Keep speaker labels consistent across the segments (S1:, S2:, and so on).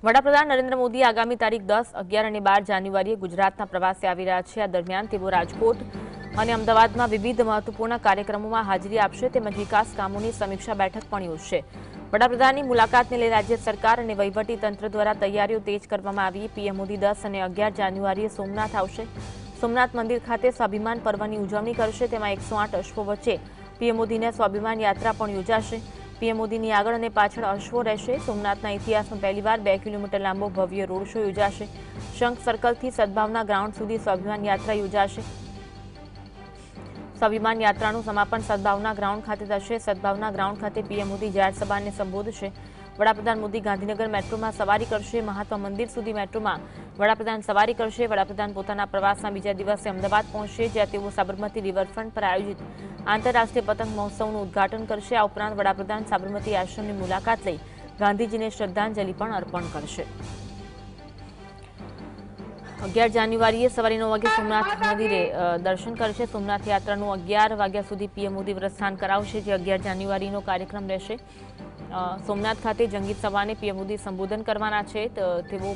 S1: વડાપ્રધાન નરેન્દ્ર મોદી આગામી તારીખ 10, 11 અને 12 જાન્યુઆરીએ ગુજરાતના પ્રવાસે આવી રહ્યા છે। આ દરમિયાન તેઓ રાજકોટ અને અમદાવાદમાં વિવિધ મહત્વપૂર્ણ કાર્યક્રમોમાં હાજરી આપશે તેમજ વિકાસ કામોની સમીક્ષા બેઠક પણ યોજશે। વડાપ્રધાનની મુલાકાતને લઈ રાજ્ય સરકાર અને વહીવટી તંત્ર દ્વારા તૈયારીઓ તેજ કરવામાં આવી। પીએમ મોદી 10 અને 11 જાન્યુઆરીએ સોમનાથ આવશે। સોમનાથ મંદિર ખાતે સ્વાભિમાન પર્વની ઉજવણી કરશે। તેમાં 108 અશ્વો વચ્ચે પીએમ મોદીની સ્વાભિમાન યાત્રા પણ યોજાશે। પીએમ મોદીની આગળ અને પાછળ અશ્વો રહેશે। સોમનાથના ઇતિહાસમાં પહેલીવાર 2 કિલોમીટર લાંબો ભવ્ય રોડ શો યોજાશે। શંખ સર્કલથી સદભાવના ગ્રાઉન્ડ સુધી સ્વાભિમાન યાત્રા યોજાશે। સ્વાભિમાન યાત્રાનું સમાપન સદભાવના ગ્રાઉન્ડ ખાતે થશે। સદભાવના ગ્રાઉન્ડ ખાતે પીએમ મોદી જાહેર સભાને સંબોધશે। વડાપ્રધાન મોદી ગાંધીનગર મેટ્રોમાં સવારી કરશે। મહાત્મા મંદિર સુધી મેટ્રોમાં વડાપ્રધાન સવારી કરશે। વડાપ્રધાન પોતાના પ્રવાસના બીજા દિવસે અમદાવાદ પહોંચશે, જ્યાં તેઓ સાબરમતી રિવરફ્રન્ટ પર આયોજિત આંતરરાષ્ટ્રીય પતંગ મહોત્સવનું ઉદઘાટન કરશે। આ ઉપરાંત વડાપ્રધાન સાબરમતી આશ્રમની મુલાકાત લઈ ગાંધીજીને શ્રદ્ધાંજલિ પણ અર્પણ કરશે। 11 જાન્યુઆરીએ સવારે 9 વાગે સોમનાથ મંદિરે દર્શન કરશે। સોમનાથ યાત્રાનું 11 વાગ્યા સુધી પીએમ મોદી પ્રસ્થાન કરાવશે, જે 11 જાન્યુઆરીનો કાર્યક્રમ રહેશે। સોમનાથ ખાતે જંગી સભાને પીએમ મોદી સંબોધન કરવાના છે। તેઓ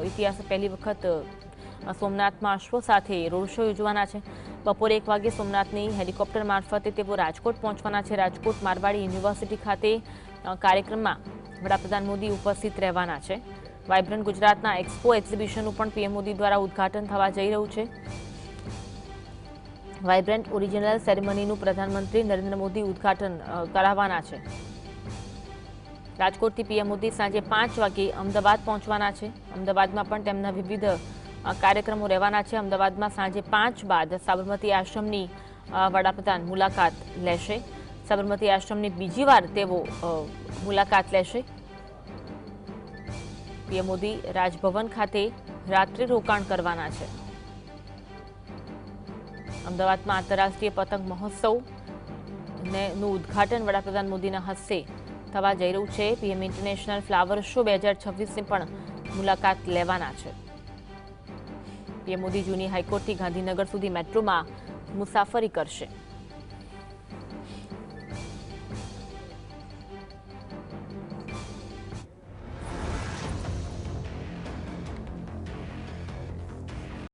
S1: ઇતિહાસમાં પહેલી વખત સોમનાથમાં અશ્વો સાથે રોડ શો યોજવાના છે। બપોરે 1 વાગે સોમનાથની હેલિકોપ્ટર મારફતે તેઓ રાજકોટ પહોંચવાના છે। રાજકોટ મારવાડી યુનિવર્સિટી ખાતે કાર્યક્રમમાં વડાપ્રધાન મોદી ઉપસ્થિત રહેવાના છે। વાઇબ્રન્ટ ગુજરાતના એક્સપો એક્ઝિબિશનનું પણ પીએમ મોદી દ્વારા ઉદઘાટન થવા જઈ રહ્યું છે। વાઇબ્રન્ટ ઓરિજિનલ સેરેમનીનું પ્રધાનમંત્રી નરેન્દ્ર મોદી ઉદઘાટન કરાવવાના છે। રાજકોટથી પીએમ મોદી સાંજે 5 વાગે અમદાવાદ પહોંચવાના છે। અમદાવાદમાં પણ તેમના વિવિધ કાર્યક્રમો રહેવાના છે। અમદાવાદમાં સાંજે 5 બાદ સાબરમતી આશ્રમની વડાપ્રધાન મુલાકાત લેશે। સાબરમતી આશ્રમની બીજી વાર તેઓ મુલાકાત લેશે। પીએમ મોદી રાજભવન ખાતે રાત્રિ રોકાણ કરવાના છે। અમદાવાદમાં આંતરરાષ્ટ્રીય પતંગ મહોત્સવનું ઉદઘાટન વડાપ્રધાન મોદીના હસ્તે થવા જઈ રહ્યું છે। પીએમ ઇન્ટરનેશનલ ફ્લાવર શો 2026ની પણ મુલાકાત લેવાના છે। પીએમ મોદી જૂની હાઈકોર્ટથી ગાંધીનગર સુધી મેટ્રોમાં મુસાફરી કરશે।